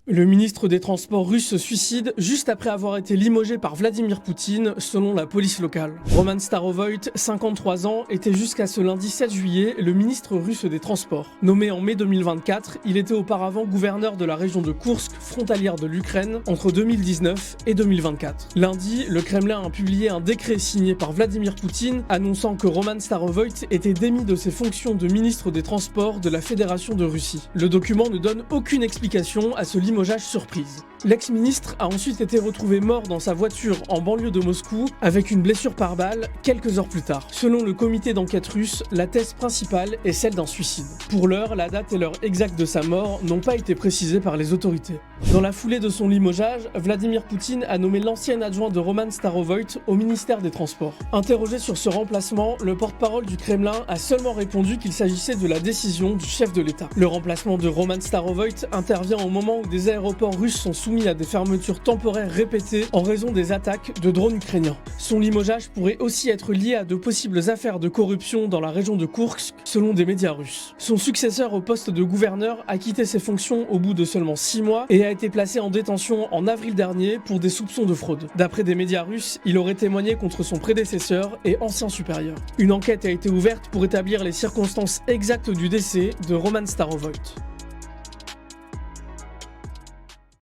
Le ministre des Transports russe se suicide juste après avoir été limogé par Vladimir Poutine, selon la police locale. Roman Starovoyt, 53 ans, était jusqu'à ce lundi 7 juillet le ministre russe des Transports. Nommé en mai 2024, il était auparavant gouverneur de la région de Koursk, frontalière de l'Ukraine, entre 2019 et 2024. Lundi, le Kremlin a publié un décret signé par Vladimir Poutine annonçant que Roman Starovoyt était démis de ses fonctions de ministre des Transports de la Fédération de Russie. Le document ne donne aucune explication à ce limogeage surprise. L'ex-ministre a ensuite été retrouvé mort dans sa voiture en banlieue de Moscou avec une blessure par balle quelques heures plus tard. Selon le comité d'enquête russe, la thèse principale est celle d'un suicide. Pour l'heure, la date et l'heure exacte de sa mort n'ont pas été précisées par les autorités. Dans la foulée de son limogeage, Vladimir Poutine a nommé l'ancien adjoint de Roman Starovoyt au ministère des Transports. Interrogé sur ce remplacement, le porte-parole du Kremlin a seulement répondu qu'il s'agissait de la décision du chef de l'État. Le remplacement de Roman Starovoyt intervient au moment où des aéroports russes sont soumis à des fermetures temporaires répétées en raison des attaques de drones ukrainiens. Son limogeage pourrait aussi être lié à de possibles affaires de corruption dans la région de Koursk, selon des médias russes. Son successeur au poste de gouverneur a quitté ses fonctions au bout de seulement 6 mois et a été placé en détention en avril dernier pour des soupçons de fraude. D'après des médias russes, il aurait témoigné contre son prédécesseur et ancien supérieur. Une enquête a été ouverte pour établir les circonstances exactes du décès de Roman Starovoyt.